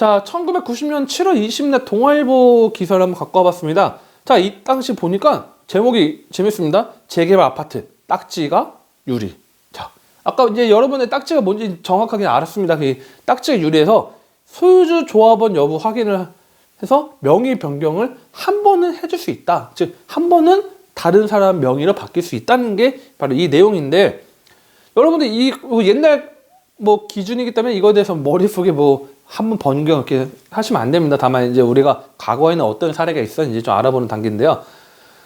자, 1990년 7월 20일 동아일보 기사를 한번 갖고 와봤습니다. 자, 이 당시 보니까 제목이 재밌습니다. 재개발 아파트, 딱지가 유리. 자, 아까 이제 여러분의 딱지가 뭔지 정확하게 알았습니다. 그 딱지가 유리해서 소유주 조합원 여부 확인을 해서 명의 변경을 한 번은 해줄 수 있다. 즉, 한 번은 다른 사람 명의로 바뀔 수 있다는 게 바로 이 내용인데, 여러분들 이 옛날 뭐 기준이기 때문에 이거에 대해서 머릿속에 뭐 한번 변경 이렇게 하시면 안 됩니다. 다만 이제 우리가 과거에는 어떤 사례가 있었는지 좀 알아보는 단계인데요.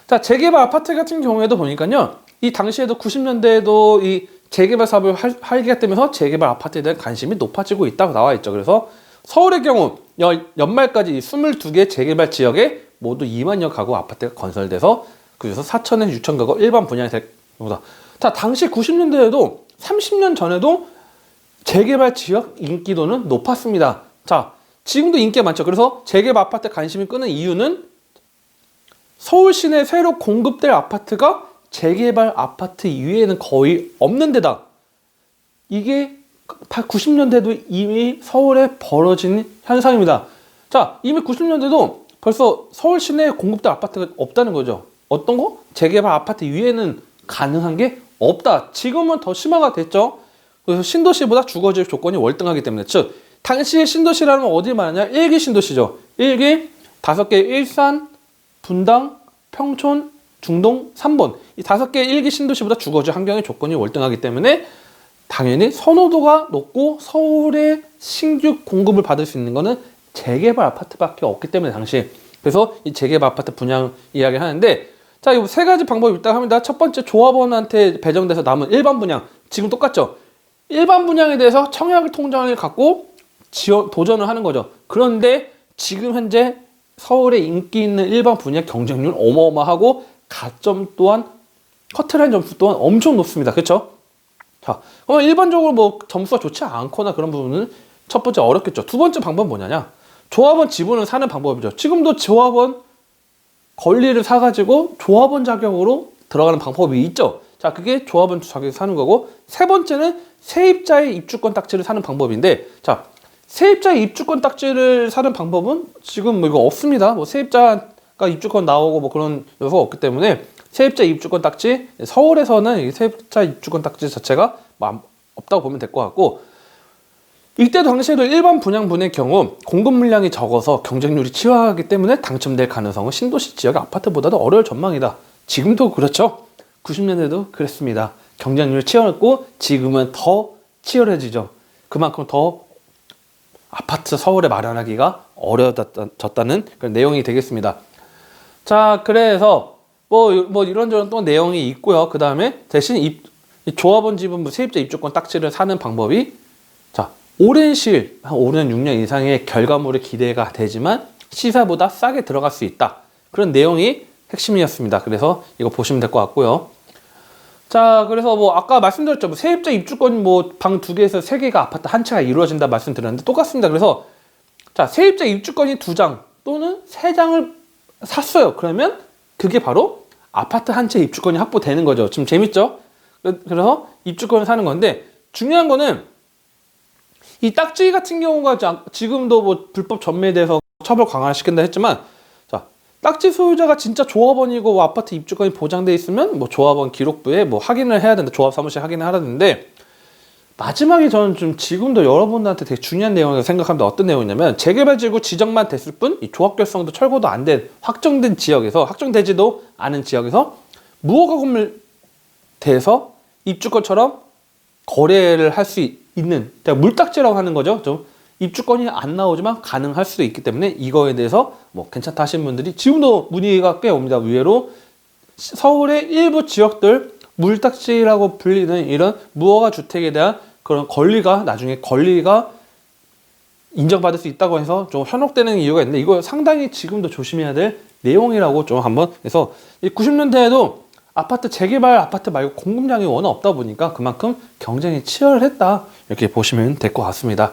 자, 재개발 아파트 같은 경우에도 보니까요, 이 당시에도 90년대에도 이 재개발 사업을 활기가 되면서 재개발 아파트에 대한 관심이 높아지고 있다고 나와 있죠. 그래서 서울의 경우 연말까지 22개 재개발 지역에 모두 2만여 가구 아파트가 건설돼서 그래서 4천에서 6천 가구 일반 분양이 될 경우다. 자, 당시 90년대에도 30년 전에도 재개발 지역 인기도는 높았습니다. 자, 지금도 인기가 많죠. 그래서 재개발 아파트에 관심이 끄는 이유는 서울 시내 새로 공급될 아파트가 재개발 아파트 이외에는 거의 없는 데다. 이게 90년대도 이미 서울에 벌어진 현상입니다. 자, 이미 90년대도 벌써 서울 시내에 공급될 아파트가 없다는 거죠. 어떤 거? 재개발 아파트 이외에는 가능한 게 없다. 지금은 더 심화가 됐죠. 그래서 신도시보다 주거지역 조건이 월등하기 때문에, 즉 당시의 신도시라는 건 어디 말하냐? 일기 신도시죠. 일기 5개, 일산, 분당, 평촌, 중동, 3번. 이 5개 일기 신도시보다 주거지 환경의 조건이 월등하기 때문에 당연히 선호도가 높고 서울의 신규 공급을 받을 수 있는 거는 재개발 아파트밖에 없기 때문에 당시. 그래서 이 재개발 아파트 분양 이야기를 하는데, 자, 이 세 가지 방법이 있다고 합니다. 첫 번째, 조합원한테 배정돼서 남은 일반 분양. 지금 똑같죠? 일반 분양에 대해서 청약 통장을 갖고 도전을 하는 거죠. 그런데 지금 현재 서울에 인기 있는 일반 분양 경쟁률 어마어마하고 가점 또한 커트라인 점수 또한 엄청 높습니다. 그렇죠? 자, 그럼 일반적으로 뭐 점수가 좋지 않거나 그런 부분은 첫 번째 어렵겠죠. 두 번째 방법은 뭐냐냐? 조합원 지분을 사는 방법이죠. 지금도 조합원 권리를 사가지고 조합원 자격으로 들어가는 방법이 있죠. 자, 그게 조합원 자격을 사는 거고, 세 번째는 세입자의 입주권 딱지를 사는 방법인데, 자, 세입자의 입주권 딱지를 사는 방법은 지금 뭐 이거 없습니다. 뭐 세입자가 입주권 나오고 뭐 그런 요소가 없기 때문에 세입자 입주권 딱지, 서울에서는 세입자 입주권 딱지 자체가 뭐 없다고 보면 될 것 같고, 이때도 당시에도 일반 분양분의 경우 공급 물량이 적어서 경쟁률이 치열하기 때문에 당첨될 가능성은 신도시 지역의 아파트보다도 어려울 전망이다. 지금도 그렇죠. 90년대도 그랬습니다. 경쟁률이 치열했고 지금은 더 치열해지죠. 그만큼 더 아파트 서울에 마련하기가 어려워졌다는 그런 내용이 되겠습니다. 자, 그래서 뭐 이런저런 또 내용이 있고요. 그 다음에 대신 이 조합원 지분 세입자 입주권 딱지를 사는 방법이, 자, 오랜 시일, 한 5년, 6년 이상의 결과물이 기대가 되지만 시세보다 싸게 들어갈 수 있다. 그런 내용이 핵심이었습니다. 그래서 이거 보시면 될 것 같고요. 자, 그래서 뭐 아까 말씀드렸죠. 뭐 세입자 입주권 뭐 방 2개에서 3개가 아파트 한 채가 이루어진다 말씀드렸는데 똑같습니다. 그래서 자, 세입자 입주권이 2장 또는 3장을 샀어요. 그러면 그게 바로 아파트 한 채 입주권이 확보되는 거죠. 지금 재밌죠? 그래서 입주권을 사는 건데, 중요한 거는 이 딱지 같은 경우가 지금도 뭐 불법 전매에 대해서 처벌 강화시킨다 했지만, 자, 딱지 소유자가 진짜 조합원이고 뭐 아파트 입주권이 보장돼 있으면 뭐 조합원 기록부에 뭐 확인을 해야 된다. 조합 사무실 확인을 해야 되는데, 마지막에 저는 좀 지금도 여러분들한테 되게 중요한 내용이라고 생각합니다. 어떤 내용이냐면, 재개발 지구 지정만 됐을 뿐 이 조합 결성도 철거도 안 된 확정된 지역에서, 확정되지도 않은 지역에서 무허가 건물 대해서 입주권처럼 거래를 할 수 있는, 물딱지라고 하는 거죠. 좀 입주권이 안 나오지만 가능할 수도 있기 때문에 이거에 대해서 뭐 괜찮다 하시는 분들이 지금도 문의가 꽤 옵니다. 의외로 서울의 일부 지역들 물딱지라고 불리는 이런 무허가 주택에 대한 그런 권리가, 나중에 권리가 인정받을 수 있다고 해서 좀 현혹되는 이유가 있는데, 이거 상당히 지금도 조심해야 될 내용이라고 좀 한번 해서, 90년대에도 아파트 재개발 아파트 말고 공급량이 워낙 없다 보니까 그만큼 경쟁이 치열했다, 이렇게 보시면 될 것 같습니다.